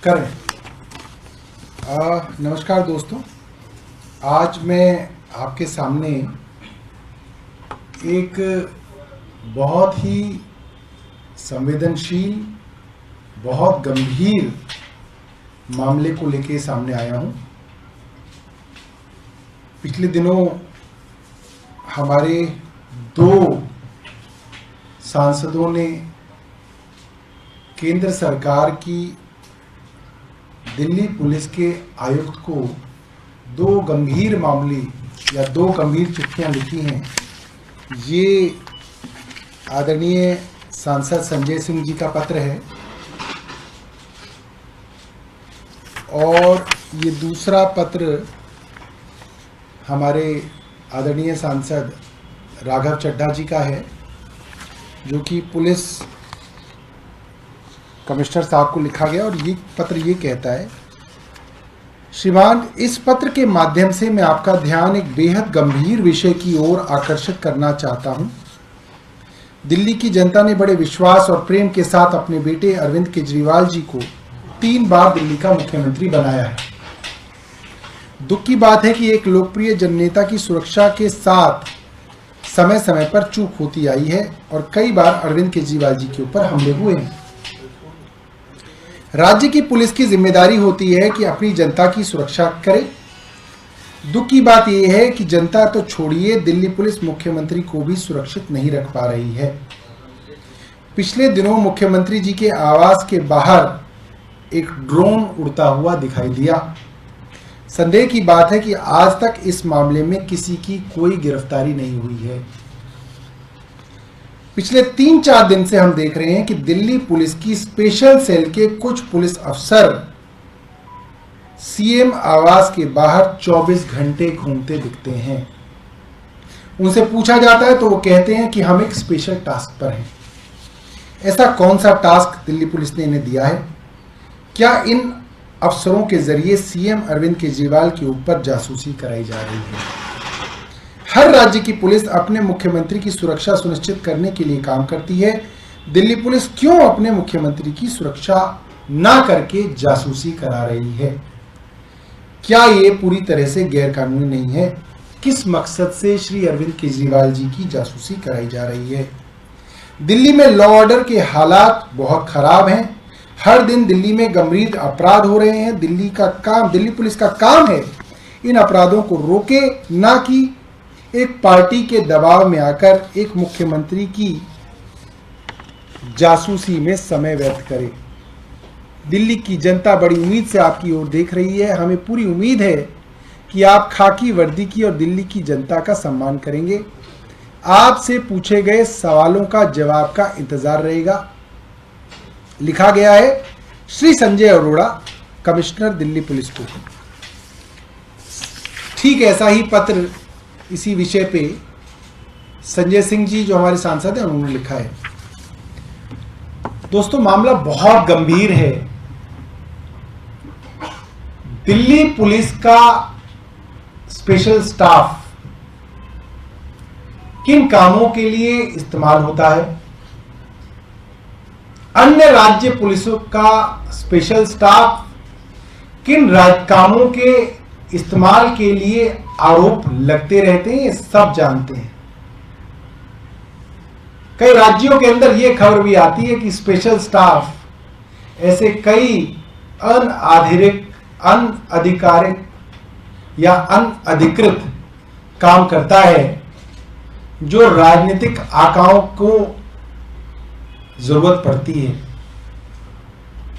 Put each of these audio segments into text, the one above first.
करें। नमस्कार दोस्तों, आज मैं आपके सामने एक बहुत ही संवेदनशील, बहुत गंभीर मामले को लेके सामने आया हूं। पिछले दिनों हमारे 2 सांसदों ने केंद्र सरकार की दिल्ली पुलिस के आयुक्त को 2 गंभीर मामले या 2 गंभीर चिट्ठियां लिखी हैं। ये आदरणीय सांसद संजय सिंह जी का पत्र है और ये दूसरा पत्र हमारे आदरणीय सांसद राघव चड्ढा जी का है, जो कि पुलिस कमिश्नर साहब को लिखा गया। और ये पत्र ये कहता है, श्रीमान, इस पत्र के माध्यम से मैं आपका ध्यान एक बेहद गंभीर विषय की ओर आकर्षित करना चाहता हूं। दिल्ली की जनता ने बड़े विश्वास और प्रेम के साथ अपने बेटे अरविंद केजरीवाल जी को 3 बार दिल्ली का मुख्यमंत्री बनाया है। दुख की बात है कि एक लोकप्रिय जननेता की सुरक्षा के साथ समय समय पर चूक होती आई है और कई बार अरविंद केजरीवाल जी के ऊपर हमले हुए हैं। राज्य की पुलिस की जिम्मेदारी होती है कि अपनी जनता की सुरक्षा करे। दुख की बात यह है कि जनता तो छोड़िए, दिल्ली पुलिस मुख्यमंत्री को भी सुरक्षित नहीं रख पा रही है। पिछले दिनों मुख्यमंत्री जी के आवास के बाहर एक ड्रोन उड़ता हुआ दिखाई दिया। संदेह की बात है कि आज तक इस मामले में किसी की कोई गिरफ्तारी नहीं हुई है। पिछले 3-4 दिन से हम देख रहे हैं कि दिल्ली पुलिस की स्पेशल सेल के कुछ पुलिस अफसर सीएम आवास के बाहर 24 घंटे घूमते दिखते हैं। उनसे पूछा जाता है तो वो कहते हैं कि हम एक स्पेशल टास्क पर हैं। ऐसा कौन सा टास्क दिल्ली पुलिस ने इन्हें दिया है? क्या इन अफसरों के जरिए सीएम अरविंद केजरीवाल के ऊपर जासूसी कराई जा रही है? हर राज्य की पुलिस अपने मुख्यमंत्री की सुरक्षा सुनिश्चित करने के लिए काम करती है। दिल्ली पुलिस क्यों अपने मुख्यमंत्री की सुरक्षा ना करके जासूसी करा रही है? क्या ये पूरी तरह से गैरकानूनी नहीं है? किस मकसद से श्री अरविंद केजरीवाल जी की जासूसी कराई जा रही है? दिल्ली में लॉ ऑर्डर के हालात बहुत खराब हैं। हर दिन दिल्ली में गंभीर अपराध हो रहे हैं। दिल्ली पुलिस का काम है इन अपराधों को रोके, ना कि एक पार्टी के दबाव में आकर एक मुख्यमंत्री की जासूसी में समय व्यर्थ करे। दिल्ली की जनता बड़ी उम्मीद से आपकी ओर देख रही है। हमें पूरी उम्मीद है कि आप खाकी वर्दी की और दिल्ली की जनता का सम्मान करेंगे। आपसे पूछे गए सवालों का जवाब का इंतजार रहेगा। लिखा गया है, श्री संजय अरोड़ा, कमिश्नर दिल्ली पुलिस को। ठीक ऐसा ही पत्र इसी विषय पे संजय सिंह जी, जो हमारे सांसद हैं, उन्होंने लिखा है। दोस्तों, मामला बहुत गंभीर है। दिल्ली पुलिस का स्पेशल स्टाफ किन कामों के लिए इस्तेमाल होता है? अन्य राज्य पुलिसों का स्पेशल स्टाफ किन कामों के इस्तेमाल के लिए आरोप लगते रहते हैं, ये सब जानते हैं। कई राज्यों के अंदर यह खबर भी आती है कि स्पेशल स्टाफ ऐसे कई अनधिकारिक या अनअधिकृत काम करता है जो राजनीतिक आकाओं को जरूरत पड़ती है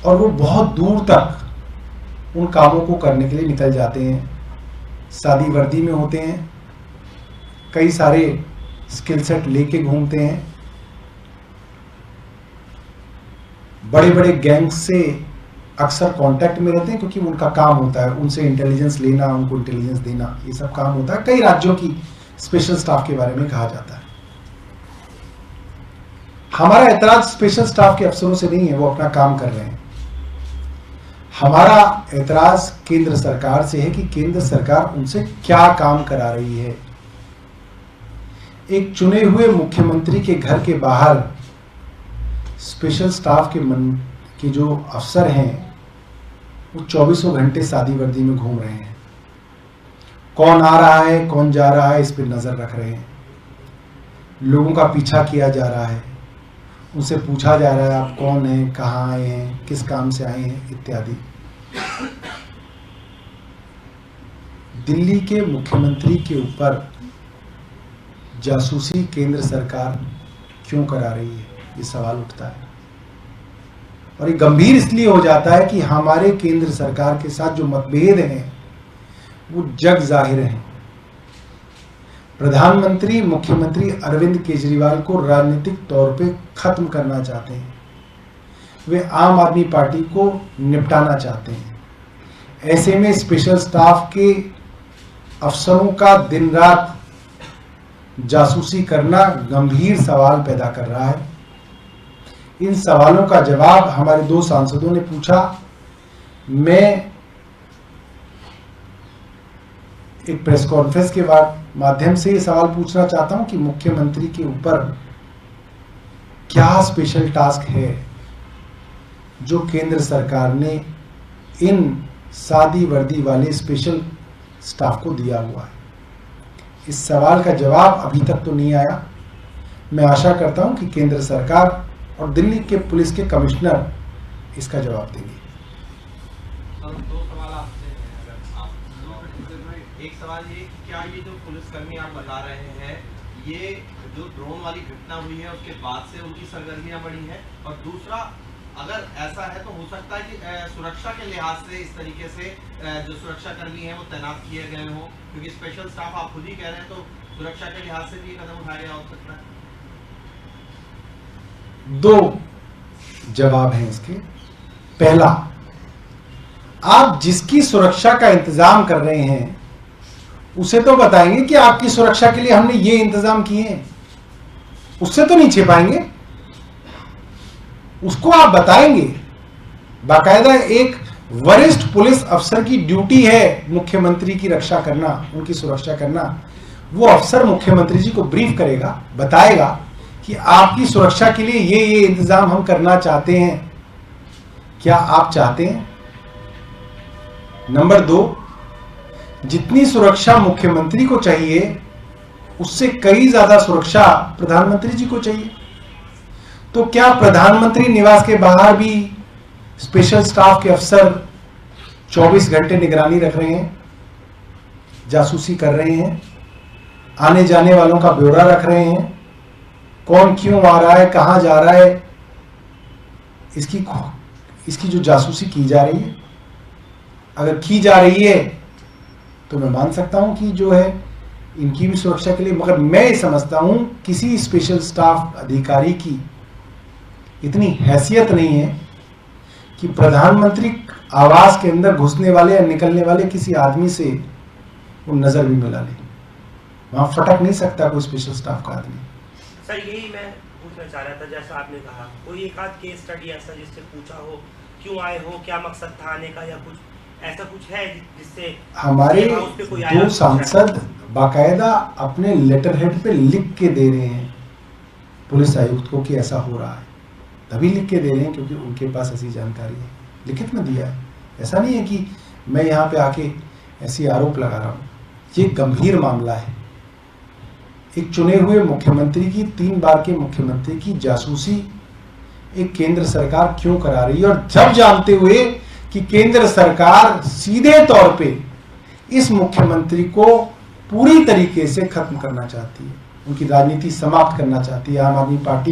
और वो बहुत दूर तक उन कामों को करने के लिए निकल जाते हैं। सादी वर्दी में होते हैं, कई सारे स्किल सेट लेके घूमते हैं, बड़े बड़े गैंग्स से अक्सर कांटेक्ट में रहते हैं क्योंकि उनका काम होता है उनसे इंटेलिजेंस लेना, उनको इंटेलिजेंस देना, ये सब काम होता है। कई राज्यों की स्पेशल स्टाफ के बारे में कहा जाता है। हमारा ऐतराज स्पेशल स्टाफ के अफसरों से नहीं है, वो अपना काम कर रहे हैं। हमारा ऐतराज केंद्र सरकार से है कि केंद्र सरकार उनसे क्या काम करा रही है। एक चुने हुए मुख्यमंत्री के घर के बाहर स्पेशल स्टाफ के जो अफसर हैं वो 24 घंटे सादी वर्दी में घूम रहे हैं। कौन आ रहा है कौन जा रहा है इस पर नजर रख रहे हैं। लोगों का पीछा किया जा रहा है, उनसे पूछा जा रहा है आप कौन हैं, कहाँ आए हैं, किस काम से आए हैं इत्यादि। दिल्ली के मुख्यमंत्री के ऊपर जासूसी केंद्र सरकार क्यों करा रही है, ये सवाल उठता है। और ये गंभीर इसलिए हो जाता है कि हमारे केंद्र सरकार के साथ जो मतभेद हैं वो जग जाहिर हैं। प्रधानमंत्री मुख्यमंत्री अरविंद केजरीवाल को राजनीतिक तौर पे खत्म करना चाहते हैं। वे आम आदमी पार्टी को निपटाना चाहते हैं। ऐसे में स्पेशल स्टाफ के अफसरों का दिन रात जासूसी करना गंभीर सवाल पैदा कर रहा है। इन सवालों का जवाब हमारे 2 सांसदों ने पूछा। मैं एक प्रेस कॉन्फ्रेंस के माध्यम से ये सवाल पूछना चाहता हूं कि मुख्यमंत्री के ऊपर क्या स्पेशल टास्क है जो केंद्र सरकार ने इन सादी वर्दी वाले स्पेशल स्टाफ को दिया हुआ है। इस सवाल का जवाब अभी तक तो नहीं आया। मैं आशा करता हूं कि केंद्र सरकार और दिल्ली के पुलिस के कमिश्नर इसका जवाब देंगे। दो सवाल आपसे हैं, अगर आप एक सवाल ये कि क्या ये जो पुलिसकर्मी आप बता रहे हैं ये जो ड्रोन वाली घटना हुई है उसके बाद से उनकी सरगर्मियां बढ़ी हैं, और दूसरा अगर ऐसा है तो हो सकता है कि सुरक्षा के लिहाज से इस तरीके से जो सुरक्षाकर्मी हैं वो तैनात किए गए हों, क्योंकि स्पेशल स्टाफ आप खुद ही कह रहे हैं, तो सुरक्षा के लिहाज से भी ये कदम उठाया गया हो सकता है। 2 जवाब हैं इसके। पहला, आप जिसकी सुरक्षा का इंतजाम कर रहे हैं उसे तो बताएंगे कि आपकी सुरक्षा के लिए हमने ये इंतजाम किए हैं, उससे तो नहीं छिपाएंगे, उसको आप बताएंगे। बाकायदा एक वरिष्ठ पुलिस अफसर की ड्यूटी है मुख्यमंत्री की रक्षा करना, उनकी सुरक्षा करना। वो अफसर मुख्यमंत्री जी को ब्रीफ करेगा, बताएगा कि आपकी सुरक्षा के लिए ये इंतजाम हम करना चाहते हैं, क्या आप चाहते हैं? नंबर 2, जितनी सुरक्षा मुख्यमंत्री को चाहिए उससे कई ज्यादा सुरक्षा प्रधानमंत्री जी को चाहिए। तो क्या प्रधानमंत्री निवास के बाहर भी स्पेशल स्टाफ के अफसर 24 घंटे निगरानी रख रहे हैं, जासूसी कर रहे हैं, आने जाने वालों का ब्यौरा रख रहे हैं, कौन क्यों आ रहा है, कहां जा रहा है, इसकी जो जासूसी की जा रही है, अगर की जा रही है तो मैं मान सकता हूं कि जो है इनकी भी सुरक्षा के लिए, मगर मैं ये समझता हूं किसी स्पेशल स्टाफ अधिकारी की इतनी हैसियत नहीं है कि प्रधानमंत्री आवास के अंदर घुसने वाले या निकलने वाले किसी आदमी से वो नजर भी मिला ले। वहां फटक नहीं सकता कोई स्पेशल स्टाफ का आदमी। सर यही मैं पूछना चाह रहा था, जैसा आपने कहा कोई एक आध केस स्टडी ऐसा जिससे पूछा हो क्यों आए हो, क्या मकसद था आने का, या कुछ ऐसा कुछ है जिससे हमारे 2 सांसद बाकायदा अपने लेटर हेड पे लिख के दे रहे हैं पुलिस आयुक्त को कि ऐसा हो रहा है, तभी लिख के दे रहे हैं क्योंकि उनके पास ऐसी जानकारी है, लिखित में दिया है। ऐसा नहीं है कि मैं यहाँ पे आके ऐसी आरोप लगा रहा हूँ। ये गंभीर मामला है। एक चुने हुए मुख्यमंत्री की, 3 बार के मुख्यमंत्री की जासूसी एक केंद्र सरकार क्यों करा रही है, और जब जानते हुए कि केंद्र सरकार सीधे तौर पे इस मुख्यमंत्री को पूरी तरीके से खत्म करना चाहती है, उनकी राजनीति समाप्त करना चाहती है। आम आदमी पार्टी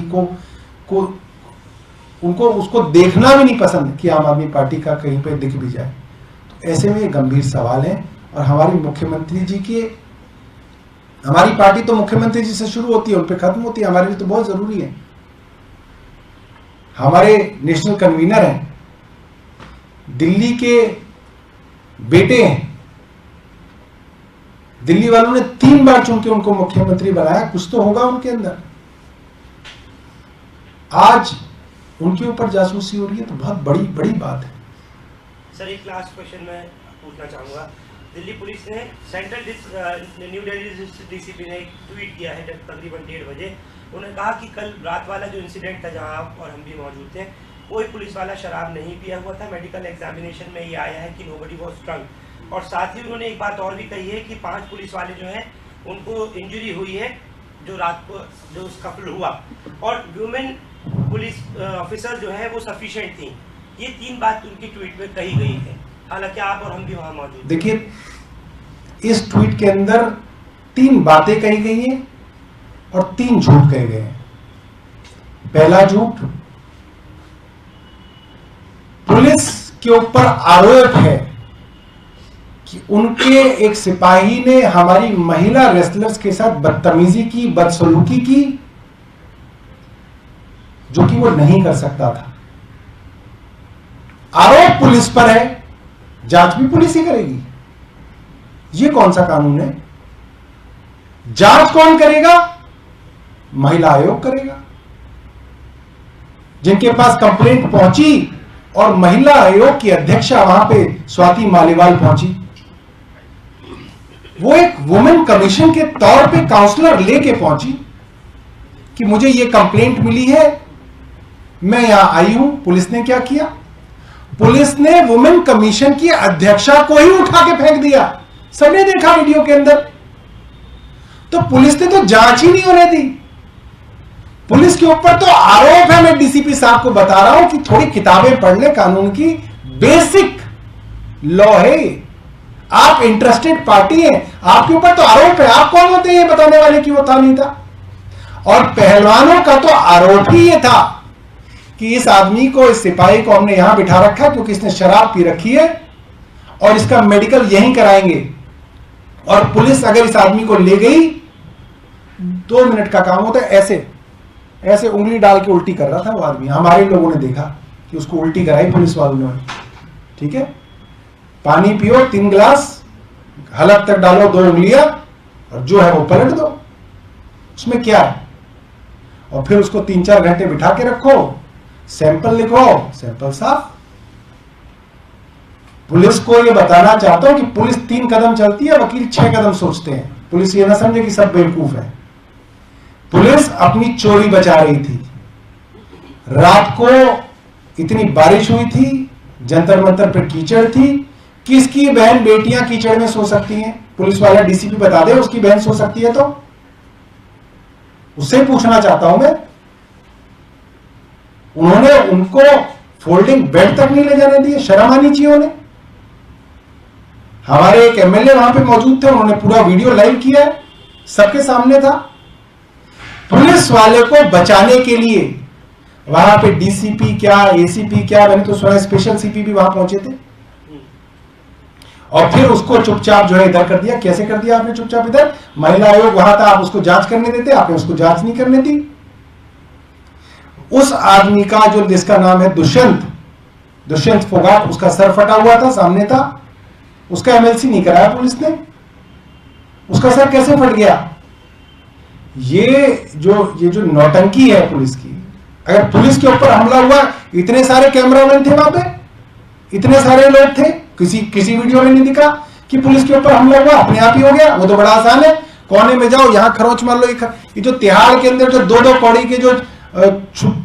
उनको उसको देखना भी नहीं पसंद कि आम आदमी पार्टी का कहीं पे दिख भी जाए। तो ऐसे में ये गंभीर सवाल है। और हमारी मुख्यमंत्री जी की, हमारी पार्टी तो मुख्यमंत्री जी से शुरू होती है, उन पे खत्म होती है, हमारे लिए तो बहुत जरूरी है। हमारे नेशनल कन्वीनर हैं, दिल्ली के बेटे हैं, दिल्ली वालों ने 3 बार चुन के उनको मुख्यमंत्री बनाया, कुछ तो होगा उनके अंदर। आज उनके ऊपर जासूसी हो रही है तो बहुत बड़ी बात है। सर एक लास्ट क्वेश्चन मैं पूछना चाहूंगा। दिल्ली पुलिस ने न्यू दिल्ली डीसीपी ने एक ट्वीट किया है तकरीबन 1:30 बजे। उन्होंने कहा कि कल रात वाला जो इंसिडेंट था जहां आप और हम भी मौजूद थे, कोई पुलिस वाला शराब नहीं पिया हुआ था। मेडिकल एग्जामिनेशन में ये आया है कि नोबडी वाज ड्रंक। और साथ ही उन्होंने एक बात और भी कही है कि 5 पुलिस वाले जो हैं उनको इंजरी हुई है जो रात को जो स्कफल हुआ, और वुमेन पुलिस ऑफिसर जो है वो सफिशिएंट थी। ये 3 बात उनकी ट्वीट में कही गई है, हालांकि आप और हम भी वहां मौजूद। देखिए, इस ट्वीट के अंदर 3 बातें कही गई हैं और 3 झूठ कहे गए हैं। पहला झूठ, पुलिस के ऊपर आरोप है कि उनके एक सिपाही ने हमारी महिला रेसलर्स के साथ बदतमीजी की, बदसलूकी की, जो कि वो नहीं कर सकता था। आरोप पुलिस पर है, जांच भी पुलिस ही करेगी। ये कौन सा कानून है? जांच कौन करेगा? महिला आयोग करेगा। जिनके पास कंप्लेंट पहुंची और महिला आयोग की अध्यक्षा वहां पे स्वाति मालीवाल पहुंची, वो एक वुमेन कमीशन के तौर पे काउंसलर लेके पहुंची कि मुझे ये कंप्लेंट मिली है, मैं यहां आई हूं। पुलिस ने क्या किया? पुलिस ने वुमेन कमीशन की अध्यक्षा को ही उठा के फेंक दिया। सबने देखा वीडियो के अंदर। तो पुलिस ने तो जांच ही नहीं होने दी। पुलिस के ऊपर तो आरोप है। मैं डीसीपी साहब को बता रहा हूं कि थोड़ी किताबें पढ़ ले, कानून की बेसिक लॉ है। आप इंटरेस्टेड पार्टी हैं, आपके ऊपर तो आरोप है। आप कौन होते हैं ये बताने वाले कि वो था नहीं था? और पहलवानों का तो आरोप ही ये था कि इस आदमी को, इस सिपाही को हमने यहां बिठा रखा क्योंकि इसने शराब पी रखी है और इसका मेडिकल यहीं कराएंगे। और पुलिस अगर इस आदमी को ले गई, 2 मिनट का काम होता है। ऐसे ऐसे उंगली डाल के उल्टी कर रहा था वो आदमी। हमारे लोगों ने देखा कि उसको उल्टी कराई पुलिस वालों ने। ठीक है, पानी पियो 3 गिलास, हलक तक डालो 2 उंगलियां और जो है वो पलट दो। उसमें क्या है? और फिर उसको 3-4 घंटे बिठा के रखो, सैंपल लिखो, सैंपल साफ। पुलिस को ये बताना चाहता हूं कि पुलिस 3 कदम चलती है, वकील 6 कदम सोचते हैं। पुलिस ये ना समझे कि सब बेवकूफ है। पुलिस अपनी चोरी बचा रही थी। रात को इतनी बारिश हुई थी, जंतर मंतर पर कीचड़ थी। किसकी बहन बेटियां कीचड़ में सो सकती हैं? पुलिस वाला डीसीपी बता दे उसकी बहन सो सकती है तो। उससे पूछना चाहता हूं मैं। उन्होंने उनको फोल्डिंग बेड तक नहीं ले जाने दिए। शर्म आनी चाहिए उन्हें। हमारे एक एमएलए वहां पे मौजूद थे, उन्होंने पूरा वीडियो लाइव किया है, सबके सामने था। पुलिस वाले को बचाने के लिए वहां पे डीसीपी क्या, एसीपी क्या, मैंने तो सुना स्पेशल सीपी भी वहां पहुंचे थे। और फिर उसको चुपचाप जो है इधर कर दिया। कैसे कर दिया आपने चुपचाप इधर? महिला आयोग वहां था, आप उसको जांच करने देते, आपने उसको जांच नहीं करने दी। उस आदमी का जो, जिसका नाम है दुष्यंत फोगाट, उसका सर फटा हुआ था, सामने था। उसका एमएलसी नहीं कराया पुलिस ने। उसका सर कैसे फट गया? ये जो नौटंकी है पुलिस की। अगर पुलिस के ऊपर हमला हुआ, इतने सारे कैमरामैन थे वहां पे, इतने सारे लोग थे, किसी वीडियो में नहीं दिखा कि पुलिस के ऊपर हमला हुआ। अपने आप ही हो गया। वो तो बड़ा आसान है, कोने में जाओ, यहां खरोच मार लो। ये जो तिहाड़ के अंदर जो 2-2 कौड़ी के जो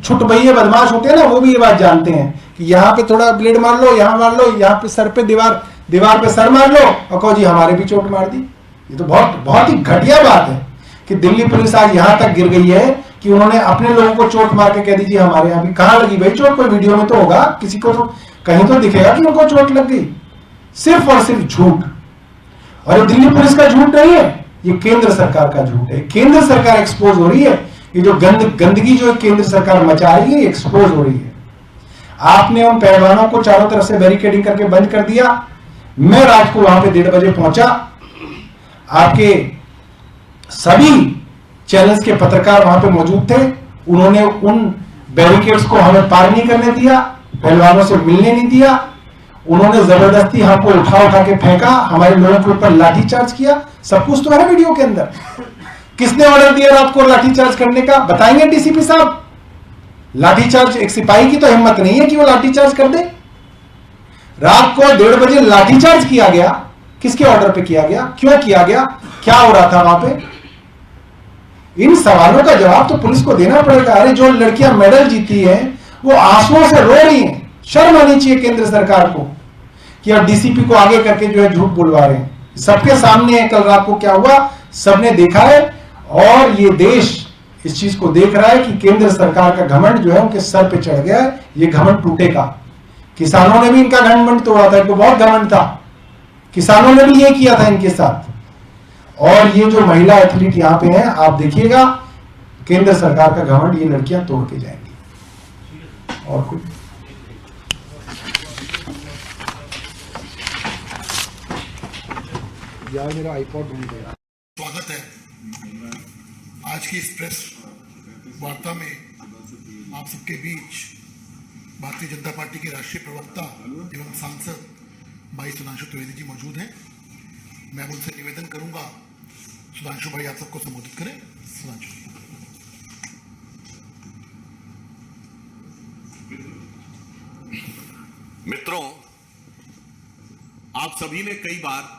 छुट भैया बदमाश होते हैं ना, वो भी ये बात जानते हैं कि यहाँ पे थोड़ा ब्लेड मार लो, यहाँ मार लो, यहाँ पे सर पे दीवार पे सर मार लो और कहो जी हमारे भी चोट मार दी। ये तो बहुत ही घटिया बात है कि दिल्ली पुलिस आज यहां तक गिर गई है कि उन्होंने अपने लोगों को चोट मार के कह दीजिए हमारे यहां भी। कहां लगी भाई चोट? कोई वीडियो में तो होगा, किसी को तो कहीं तो दिखेगा कि उनको चोट लग गई। सिर्फ और सिर्फ झूठ। और ये दिल्ली पुलिस का झूठ नहीं है, ये केंद्र सरकार का झूठ है। केंद्र सरकार एक्सपोज हो रही है। ये जो गंदगी जो केंद्र सरकार मचा रही है, एक्सपोज हो रही है। आपने उन पहलवानों को चारों तरफ से बैरिकेडिंग करके बंद कर दिया। मैं रात को वहां पे 1:30 बजे पहुंचा। आपके सभी चैनल्स के पत्रकार वहां पे मौजूद थे। उन्होंने उन बैरिकेड्स को हमें पार नहीं करने दिया, पहलवानों से मिलने नहीं दिया। उन्होंने जबरदस्ती हमको उठा के फेंका, हमारे लोगों के ऊपर लाठीचार्ज किया। सब कुछ तो है वीडियो के अंदर। किसने ऑर्डर दिया रात को लाठीचार्ज करने का? बताएंगे डीसीपी साहब। लाठीचार्ज, एक सिपाही की तो हिम्मत नहीं है कि वो लाठीचार्ज कर दे। रात को 1:30 बजे लाठीचार्ज किया गया। किसके ऑर्डर पे किया गया? क्यों किया गया? क्या हो रहा था वहां पे? इन सवालों का जवाब तो पुलिस को देना पड़ेगा। अरे जो लड़कियां मेडल जीती हैं, वो आंसुओं से रो रही हैं। शर्म आनी चाहिए केंद्र सरकार को कि अब डीसीपी को आगे करके जो है झूठ बुलवा रहे हैं। सबके सामने है कल रात को क्या हुआ, सबने देखा है और ये देश इस चीज को देख रहा है कि केंद्र सरकार का घमंड जो है उनके सर पे चढ़ गया है। ये घमंड टूटेगा। किसानों ने भी इनका घमंड तोड़ा था, इनको बहुत घमंड था, किसानों ने भी ये किया था इनके साथ। और ये जो महिला एथलीट यहां पे हैं, आप देखिएगा केंद्र सरकार का घमंड ये लड़कियां तोड़ के जाएंगी। और कुछ यार मेरा आईपॉड ढूंढ गया। स्वागत है आज की इस प्रेस वार्ता में। आप सबके बीच भारतीय जनता पार्टी के राष्ट्रीय प्रवक्ता एवं सांसद भाई सुधांशु त्रिवेदी जी मौजूद हैं। मैं उनसे निवेदन करूंगा, सुधांशु भाई आप सबको संबोधित करें। सुधांशु। मित्रों, आप सभी ने कई बार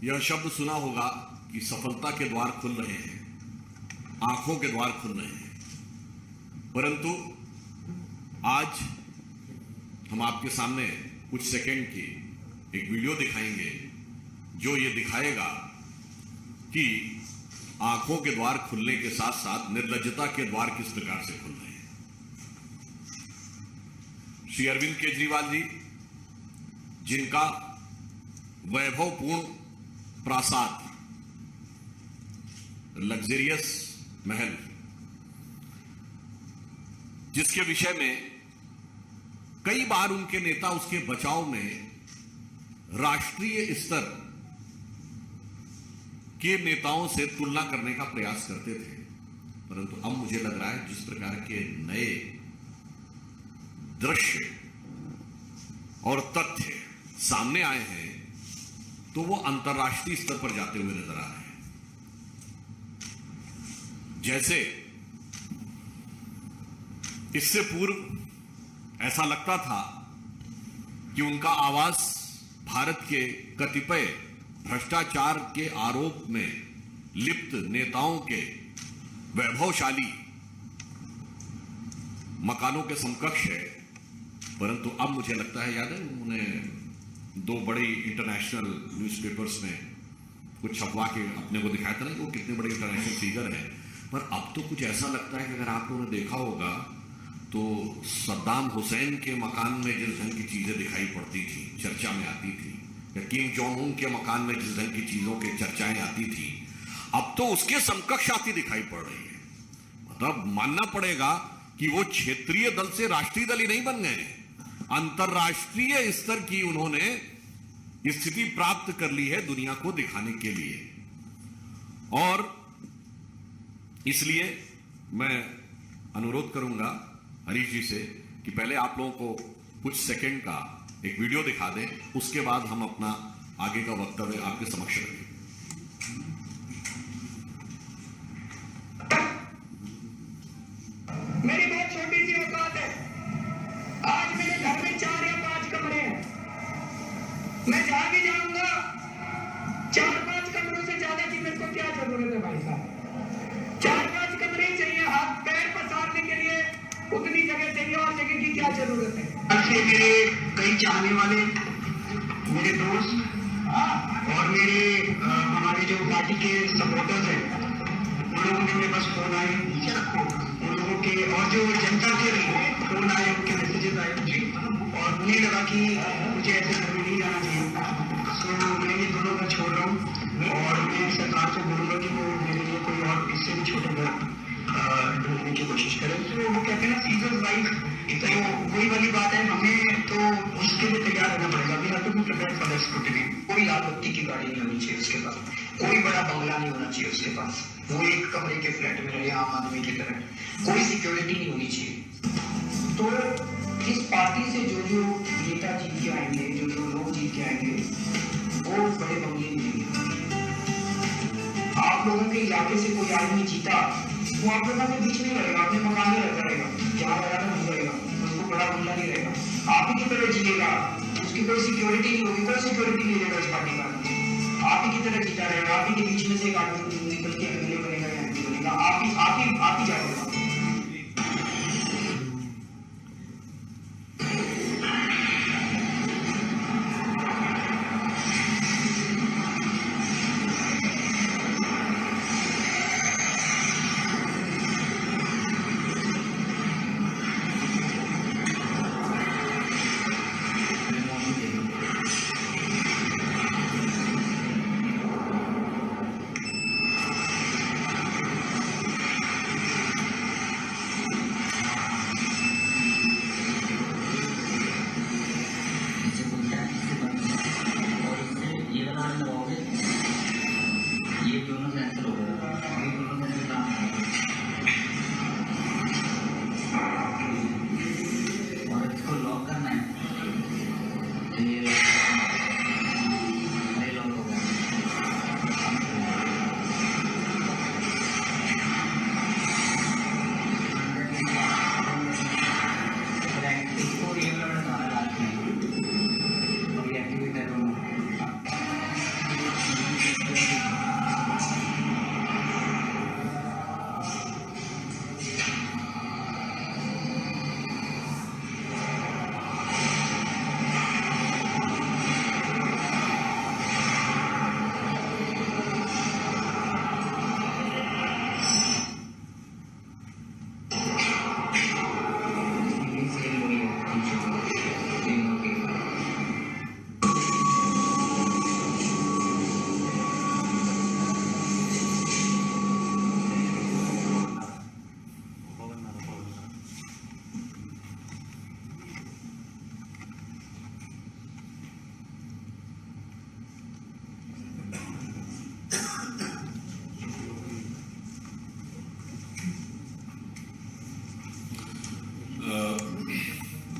यह शब्द सुना होगा कि सफलता के द्वार खुल रहे हैं, आंखों के द्वार खुल रहे हैं। परंतु आज हम आपके सामने कुछ सेकंड की एक वीडियो दिखाएंगे जो ये दिखाएगा कि आंखों के द्वार खुलने के साथ साथ निर्लज्जता के द्वार किस प्रकार से खुल रहे हैं। श्री अरविंद केजरीवाल जी, जिनका वैभवपूर्ण प्रासाद, लग्जरियस महल, जिसके विषय में कई बार उनके नेता उसके बचाव में राष्ट्रीय स्तर के नेताओं से तुलना करने का प्रयास करते थे। परंतु अब मुझे लग रहा है जिस प्रकार के नए दृश्य और तथ्य सामने आए हैं तो वो अंतर्राष्ट्रीय स्तर पर जाते हुए नजर आ रहे हैं। जैसे इससे पूर्व ऐसा लगता था कि उनका आवाज भारत के कतिपय भ्रष्टाचार के आरोप में लिप्त नेताओं के वैभवशाली मकानों के समकक्ष है। परंतु अब मुझे लगता है, याद है उन्होंने दो बड़े इंटरनेशनल न्यूज़पेपर्स में कुछ छपवा के अपने को दिखाया था ना कि वो कितने बड़े इंटरनेशनल फिगर हैं। पर अब तो कुछ ऐसा लगता है कि अगर आप लोगों ने देखा होगा तो सद्दाम हुसैन के मकान में जिस ढंग की चीजें दिखाई पड़ती थी, चर्चा में आती थी, या किम जोंग उन के मकान में जिस ढंग की चीजों की चर्चाएं आती थी, अब तो उसके समकक्ष आती दिखाई पड़ रही है। मतलब मानना पड़ेगा कि वो क्षेत्रीय दल से राष्ट्रीय दल ही नहीं बन गए, अंतरराष्ट्रीय स्तर की उन्होंने स्थिति प्राप्त कर ली है दुनिया को दिखाने के लिए। और इसलिए मैं अनुरोध करूंगा हरीश जी से कि पहले आप लोगों को कुछ सेकंड का एक वीडियो दिखा दें, उसके बाद हम अपना आगे का वक्तव्य आपके समक्ष रखें। मेरी बहुत छोटी सी औकात है। आज मेरे घर में 4 या 5 कमरे हैं। मैं जहां भी जाऊंगा 4-5 कमरों से ज्यादा की मेरे को क्या जरूरत है भाई साहब? 4-5 कमरे ही चाहिए, हाथ पैर पसारने के लिए उतनी जगह चाहिए, और जगह की क्या जरूरत है? ऐसे मेरे कई चाहने वाले मेरे दोस्त और मेरे हमारे जो पार्टी के सपोर्टर्स हैं, उन लोगों ने मेरे पास फोन आए, उन लोगों के और जो जनता के फोन आए, उनके मैसेजेस आए और उन्हें लगा कि मुझे ऐसे घर में नहीं जाना चाहिए। तो मैं ये दोनों घर छोड़ रहा हूँ और मैं सरकार को बोलूँगा कि वो मेरे लिए कोई और इससे भी छोटे घर ढूंढने की कोशिश करें। तो वो कहते हैं ना सीजर्स वाइफ, तो वही वाली बात है, हमें तो उसके लिए तैयार रहना पड़ेगा। अभी तो भी प्रिपेयर फॉर स्क्रूटिनी। कोई लाल बत्ती की गाड़ी नहीं होनी चाहिए उसके पास, कोई बड़ा बंगला नहीं होना चाहिए उसके पास, वो एक कमरे के फ्लैट में रहे आम आदमी की तरह, कोई सिक्योरिटी नहीं होनी चाहिए। तो इस पार्टी से जो नेता जीत के आएंगे, जो लोग जीत के आएंगे, वो बड़े बंगले नहीं होंगे। आप लोगों के इलाके से कोई आदमी जीता, वो आप लोगों के बीच में रहेगा, अपने मकान में रहता रहेगा, जहाँ रहेगा नहीं रहेगा, उसको बड़ा बंगला नहीं रहेगा, आप ही की तरह जिएगा, उसकी कोई सिक्योरिटी नहीं होगी, कोई सिक्योरिटी नहीं देगा इस पार्टी का। आप ही की तरह जीता रहेगा, आप ही के बीच में से एक आदमी निकल के एमएलए बनेगा या एमपी बनेगा, आप ही जाओगे।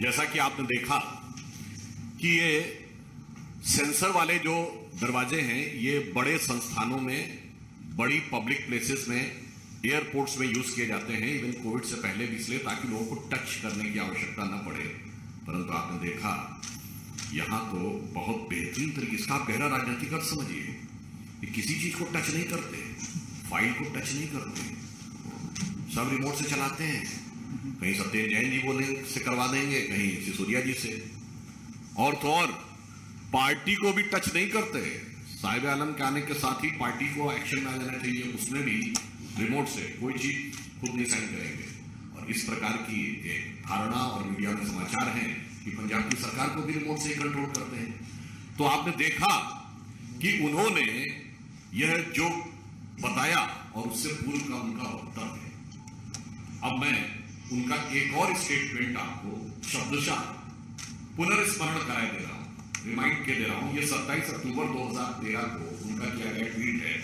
जैसा कि आपने देखा कि ये सेंसर वाले जो दरवाजे हैं ये बड़े संस्थानों में, बड़ी पब्लिक प्लेसेस में, एयरपोर्ट्स में यूज किए जाते हैं, इवन कोविड से पहले भी, इसलिए ताकि लोगों को टच करने की आवश्यकता न पड़े। परंतु आपने देखा यहां तो बहुत बेहतरीन तरीके से, आप गहरा राजनीतिक अर्थ समझिए, कि किसी चीज को टच नहीं करते, फाइल को टच नहीं करते, सब रिमोट से चलाते हैं। कहीं सत्येंद्र जैन जी बोले से करवा देंगे, कहीं सिसोदिया जी से, और तो और पार्टी को भी टच नहीं करते। साहिब आलम के आने के साथ ही पार्टी को एक्शन में आ जाना चाहिए, उसमें भी रिमोट से कोई चीज खुद नहीं साइन करेंगे। और इस प्रकार की एक धारणा और मीडिया में समाचार हैं कि पंजाब की सरकार को भी रिमोट से ही कंट्रोल करते हैं। तो आपने देखा कि उन्होंने यह जो बताया और उससे पूर्व का उनका उत्तर है। अब मैं उनका एक और स्टेटमेंट आपको शब्दशः पुनर्स्मरण कराए दे रहा हूं, रिमाइंड के दे रहा हूं। यह 27 अक्टूबर 2013 को उनका किया गया ट्वीट है।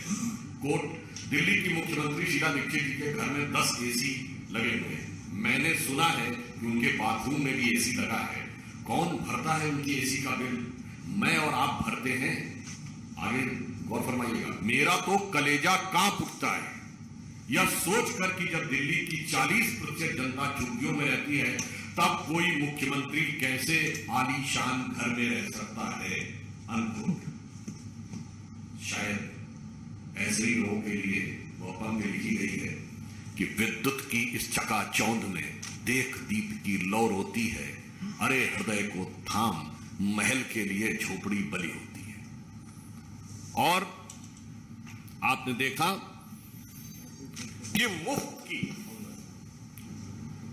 कोट, दिल्ली की मुख्यमंत्री शीला दीक्षित जी के घर में 10 एसी लगे हुए हैं। मैंने सुना है कि उनके बाथरूम में भी एसी लगा है। कौन भरता है उनकी एसी का बिल? मैं और आप भरते हैं? आगे गौर फरमाइएगा। मेरा तो कलेजा कांप उठता है यह सोचकर कि जब दिल्ली की 40% जनता झुग्गियों में रहती है, तब कोई मुख्यमंत्री कैसे आलीशान घर में रह सकता है। अनकोट। शायद ऐसे ही लोगों के लिए वो पंक्ति में लिखी गई है कि विद्युत की इस चकाचौंध में देख दीप की लौ रोती है, अरे हृदय को थाम, महल के लिए झोपड़ी बली होती है। और आपने देखा कि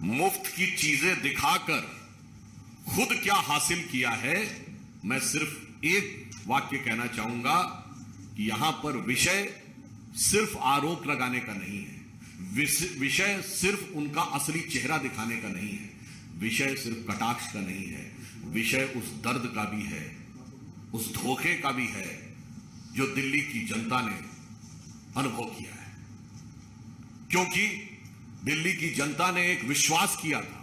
मुफ्त की चीजें दिखाकर खुद क्या हासिल किया है। मैं सिर्फ एक वाक्य कहना चाहूंगा कि यहां पर विषय सिर्फ आरोप लगाने का नहीं है, विषय सिर्फ उनका असली चेहरा दिखाने का नहीं है, विषय सिर्फ कटाक्ष का नहीं है, विषय उस दर्द का भी है, उस धोखे का भी है जो दिल्ली की जनता ने अनुभव किया है। क्योंकि दिल्ली की जनता ने एक विश्वास किया था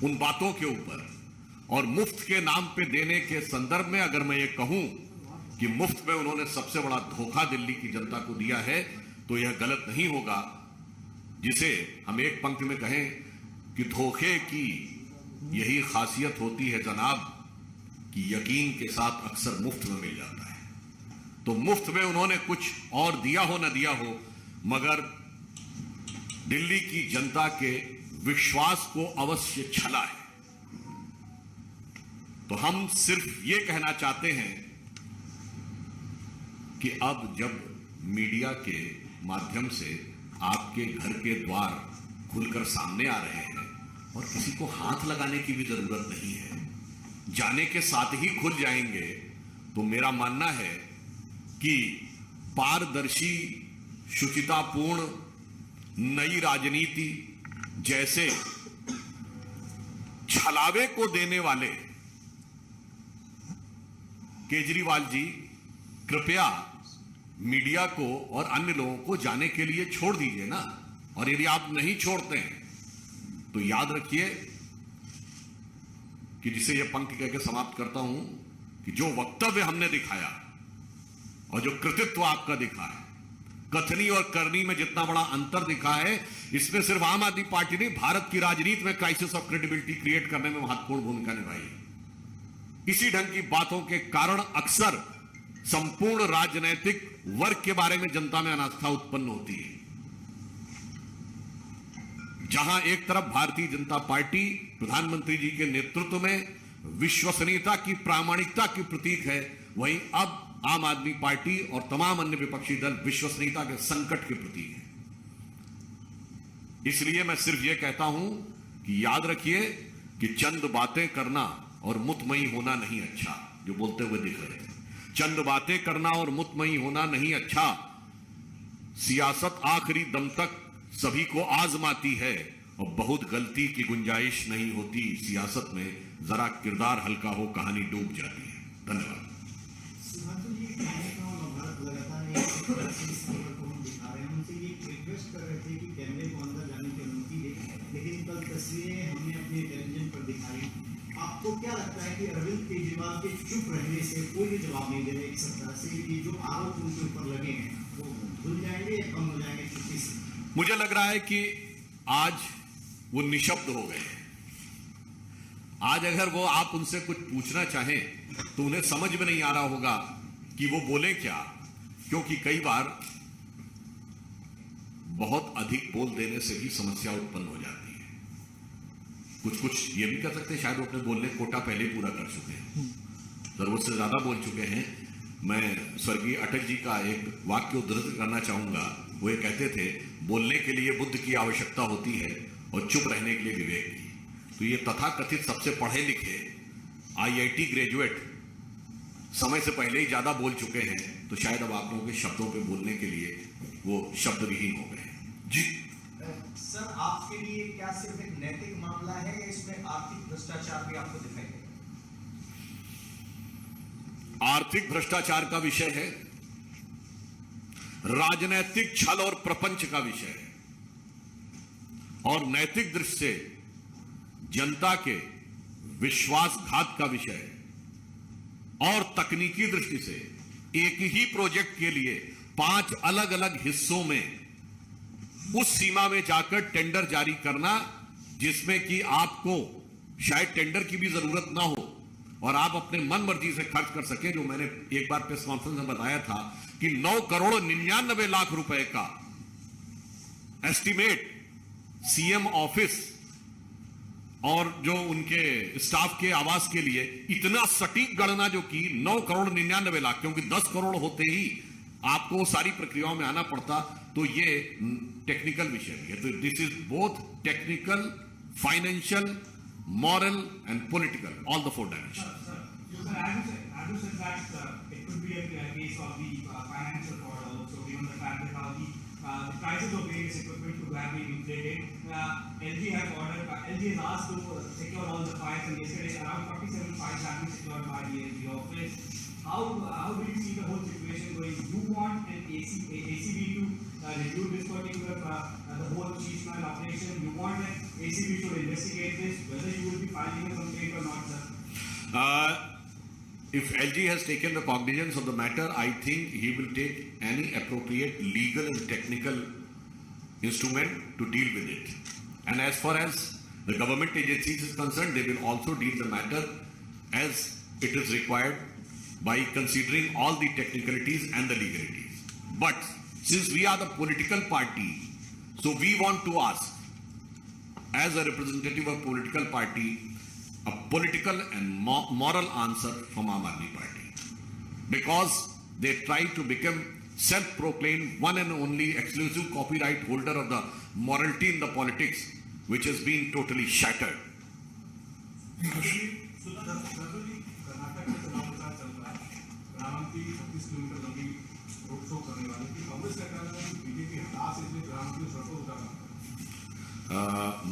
उन बातों के ऊपर, और मुफ्त के नाम पे देने के संदर्भ में अगर मैं ये कहूं कि मुफ्त में उन्होंने सबसे बड़ा धोखा दिल्ली की जनता को दिया है, तो यह गलत नहीं होगा जिसे हम एक पंक्ति में कहें कि धोखे की यही खासियत होती है जनाब कि यकीन के साथ अक्सर मुफ्त में मिल जाता है। तो मुफ्त में उन्होंने कुछ और दिया हो न दिया हो, मगर दिल्ली की जनता के विश्वास को अवश्य छला है। तो हम सिर्फ ये कहना चाहते हैं कि अब जब मीडिया के माध्यम से आपके घर के द्वार खुलकर सामने आ रहे हैं और किसी को हाथ लगाने की भी जरूरत नहीं है, जाने के साथ ही खुल जाएंगे, तो मेरा मानना है कि पारदर्शी, शुचितापूर्ण नई राजनीति जैसे छलावे को देने वाले केजरीवाल जी कृपया मीडिया को और अन्य लोगों को जाने के लिए छोड़ दीजिए ना। और यदि आप नहीं छोड़ते हैं तो याद रखिए कि जिसे यह पंक्ति कहकर समाप्त करता हूं कि जो वक्तव्य हमने दिखाया और जो कृतित्व आपका दिखा है, कथनी और करनी में जितना बड़ा अंतर दिखा है, इसमें सिर्फ आम आदमी पार्टी ने भारत की राजनीति में क्राइसिस ऑफ क्रेडिबिलिटी क्रिएट करने में महत्वपूर्ण भूमिका निभाई है। इसी ढंग की बातों के कारण अक्सर संपूर्ण राजनीतिक वर्ग के बारे में जनता में अनास्था उत्पन्न होती है। जहां एक तरफ भारतीय जनता पार्टी प्रधानमंत्री जी के नेतृत्व में विश्वसनीयता की, प्रामाणिकता की प्रतीक है, वहीं अब आम आदमी पार्टी और तमाम अन्य विपक्षी दल विश्वसनीयता के संकट के प्रतीक है। इसलिए मैं सिर्फ यह कहता हूं कि याद रखिए कि चंद बातें करना और मुतमई होना नहीं अच्छा, जो बोलते हुए दिख रहे थे। चंद बातें करना और मुतमई होना नहीं अच्छा। सियासत आखिरी दम तक सभी को आजमाती है और बहुत गलती की गुंजाइश नहीं होती। सियासत में जरा किरदार हल्का हो, कहानी डूब जाती है। धन्यवाद। सुभाष जी, कहने का भारत लगातार इस खबर को हम दिखा रहे हैं, उनसे ये रिक्वेस्ट कर रहे थे कि कैमरे को अंदर जाने की अनुमति दे, लेकिन कल तस्वीरें हमने अपने टेलीविजन पर दिखाई। आपको क्या लगता है कि अरविंद केजरीवाल के चुप रहने से, कोई भी जवाब नहीं दे रहे एक सप्ताह से, कि जो आरोप उनके ऊपर लगे हैं वो भूल जाएंगे या कम हो जाएंगे चुप्पी से? मुझे लग रहा है कि आज वो निशब्द हो गए। आज अगर वो आप उनसे कुछ पूछना चाहें तो उन्हें समझ में नहीं आ रहा होगा कि वो बोले क्या, क्योंकि कई बार बहुत अधिक बोल देने से भी समस्या उत्पन्न हो जाती है। कुछ ये भी कर सकते हैं, शायद वो अपने बोलने कोटा पहले पूरा कर चुके हैं, जरूरत से ज्यादा बोल चुके हैं। मैं स्वर्गीय अटल जी का एक वाक्य उद्धृत करना चाहूंगा। वो ये कहते थे, बोलने के लिए बुद्ध की आवश्यकता होती है और चुप रहने के लिए विवेक की। तो ये तथाकथित सबसे पढ़े लिखे IIT ग्रेजुएट समय से पहले ही ज्यादा बोल चुके हैं, तो शायद अब आप लोगों के शब्दों पे बोलने के लिए वो शब्द विहीन हो गए। जी सर, आपके लिए क्या सिर्फ एक नैतिक मामला है या इसमें आर्थिक भ्रष्टाचार भी आपको दिखाई देगा? आर्थिक भ्रष्टाचार का विषय है, राजनैतिक छल और प्रपंच का विषय है, और नैतिक दृष्टि से जनता के विश्वासघात का विषय है, और तकनीकी दृष्टि से एक ही प्रोजेक्ट के लिए 5 अलग अलग हिस्सों में उस सीमा में जाकर टेंडर जारी करना जिसमें कि आपको शायद टेंडर की भी जरूरत ना हो और आप अपने मन मर्जी से खर्च कर सके। जो मैंने एक बार प्रेस कॉन्फ्रेंस में बताया था कि 9,99,00,000 रुपए का एस्टीमेट सीएम ऑफिस और जो उनके स्टाफ के आवास के लिए, इतना सटीक गणना जो की 9,99,00,000, क्योंकि 10 करोड़ होते ही आपको सारी प्रक्रियाओं में आना पड़ता। तो ये टेक्निकल विषय भी है। तो this is both technical, financial, moral and political, all the 4 dimensions. Sir, as you said that it could be a case of the financial fraud also, given the fact that how the prices of various equipment could have been inflated. LG has asked to secure all the files, and yesterday around 47 files have been secured by the LG office. How do you see the whole situation going? You want an ACB to review this particular the whole cheese man operation? You want an ACB to investigate this? Whether you will be filing a complaint or not, sir? If LG has taken the cognizance of the matter, I think he will take any appropriate legal and technical instrument to deal with it. And as far as the government agencies is concerned, they will also deal the matter as it is required by considering all the technicalities and the legalities. But since we are the political party, so we want to ask, as a representative of political party, a political and moral answer from Aam Aadmi Party, because they try to become self-proclaimed one and only exclusive copyright holder of the morality in the politics, which has been totally shattered.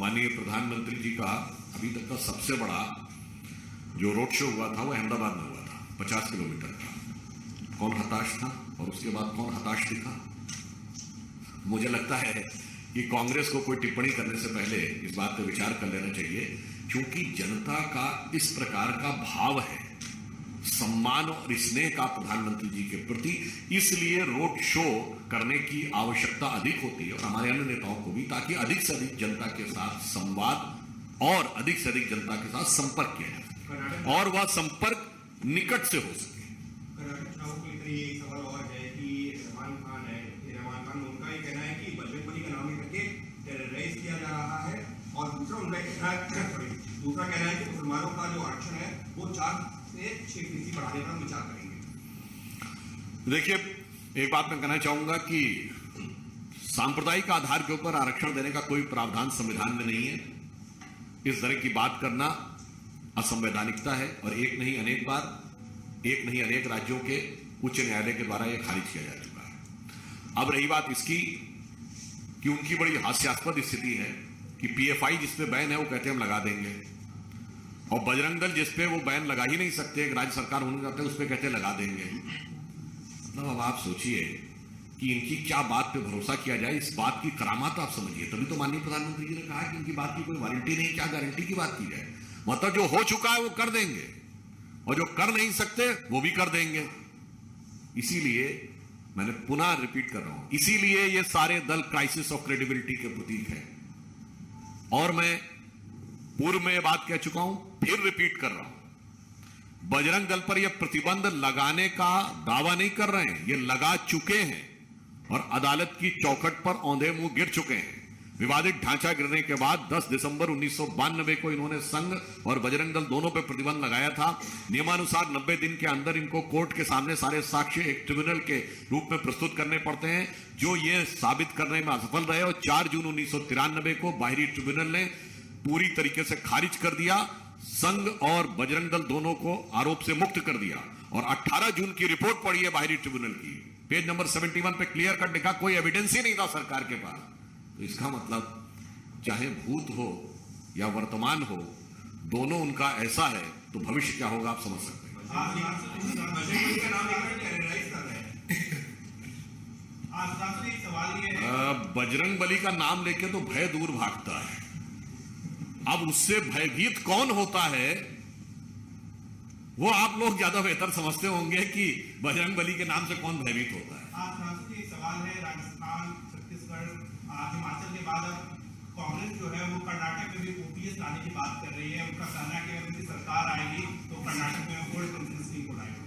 माननीय प्रधानमंत्री जी का अभी तक का सबसे बड़ा जो road show हुआ था वो अहमदाबाद में हुआ था, 50 किलोमीटर का। कौन हताश था और उसके बाद कौन हताश दिखा? मुझे लगता है कि कांग्रेस को कोई टिप्पणी करने से पहले इस बात पर विचार कर लेना चाहिए चूंकि जनता का इस प्रकार का भाव है, सम्मान और स्नेह का प्रधानमंत्री जी के प्रति, इसलिए रोड शो करने की आवश्यकता अधिक होती है और हमारे अन्य नेताओं को भी, ताकि अधिक से अधिक जनता के साथ संवाद और अधिक से अधिक जनता के साथ संपर्क किया जा सके और वह संपर्क निकट से हो सके। कर्नाटक चुनाव को लेकर ये एक सवाल और है कि रहमान खान उनका ये कहना है कि बजरंग बली का नाम लेकर के टेरराइज किया जा रहा है और दूसरा उनका कहना है कि मुसलमानों का जो आरक्षण है वो 4 से 6% बढ़ाने का विचार करेंगे। देखिए, एक बात मैं कहना चाहूंगा कि सांप्रदायिक आधार के ऊपर आरक्षण देने का कोई प्रावधान संविधान में नहीं है। इस तरह की बात करना असंवैधानिकता है और एक नहीं अनेक बार, एक नहीं अनेक राज्यों के उच्च न्यायालय के द्वारा यह खारिज किया जा चुका है। अब रही बात इसकी कि उनकी बड़ी हास्यास्पद स्थिति है कि पीएफआई जिसपे बैन है वो कहते हैं हम लगा देंगे, और बजरंग दल जिसपे वो बैन लगा ही नहीं सकते, एक राज्य सरकार होने जाते हैं उस पर कहते हैं लगा देंगे। मतलब अब आप सोचिए कि इनकी क्या बात पे भरोसा किया जाए, इस बात की करामात आप समझिए। तभी तो माननीय प्रधानमंत्री जी ने कहा कि इनकी बात की कोई वारंटी नहीं, क्या गारंटी की बात की जाए। मतलब जो हो चुका है वो कर देंगे और जो कर नहीं सकते वो भी कर देंगे। इसीलिए मैंने पुनः रिपीट कर रहा हूं, इसीलिए ये सारे दल क्राइसिस ऑफ क्रेडिबिलिटी के प्रतीक है। और मैं पूर्व में ये बात कह चुका हूं, फिर रिपीट कर रहा हूं, बजरंग दल पर यह प्रतिबंध लगाने का दावा नहीं कर रहे हैं, ये लगा चुके हैं और अदालत की चौखट पर औंधे मुंह गिर चुके हैं। विवादित ढांचा गिरने के बाद 10 दिसंबर 1992 को इन्होंने संघ और बजरंग दल दोनों पर प्रतिबंध लगाया था। नियमानुसार 90 दिन के अंदर इनको कोर्ट के सामने सारे साक्ष्य एक ट्रिब्यूनल के रूप में प्रस्तुत करने पड़ते हैं, जो ये साबित करने में असफल रहे। और 4 जून 1993 को बाहरी ट्रिब्यूनल ने पूरी तरीके से खारिज कर दिया, संघ और बजरंग दल दोनों को आरोप से मुक्त कर दिया। और 18 जून की रिपोर्ट पढ़ी है बाहरी ट्रिब्यूनल की, पेज नंबर 71 पे क्लियर कट लिखा, कोई एविडेंस ही नहीं था सरकार के पास। तो इसका मतलब चाहे भूत हो या वर्तमान हो, दोनों उनका ऐसा है, तो भविष्य क्या होगा आप समझ सकते हैं। बजरंग बली का नाम लेके तो भय दूर भागता है। अब उससे भयभीत कौन होता है वो आप लोग ज्यादा बेहतर समझते होंगे कि बजरंग बली के नाम से कौन भयभीत होता है। सवाल है, राजस्थान, छत्तीसगढ़, हिमाचल के बाद अब कांग्रेस जो है वो कर्नाटक में भी ओपीएस लाने की बात कर रही है। उनका कहना है कि अगर उनकी सरकार आएगी तो कर्नाटक में वोट कंसेंसस को लाएगी।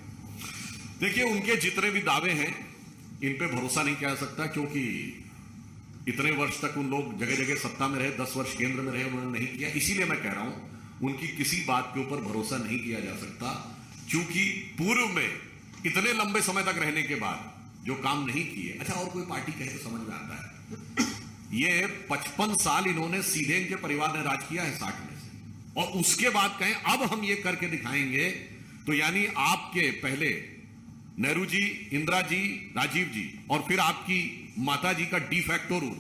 देखिए, उनके जितने भी दावे हैं इन पे भरोसा नहीं किया जा सकता, क्योंकि इतने वर्ष तक उन लोग जगह जगह सत्ता में रहे, 10 वर्ष केंद्र में रहे, उन्होंने नहीं किया। इसीलिए मैं कह रहा हूं उनकी किसी बात के ऊपर भरोसा नहीं किया जा सकता, क्योंकि पूर्व में इतने लंबे समय तक रहने के बाद जो काम नहीं किए। अच्छा, और कोई पार्टी कहे तो समझ में आता है, ये 55 साल इन्होंने सीधे इनके परिवार ने राज किया है 60 में से, और उसके बाद कहें अब हम ये करके दिखाएंगे, तो यानी आपके पहले नेहरू जी, इंदिरा जी, राजीव जी और फिर आपकी माता जी का डी फैक्टो रूल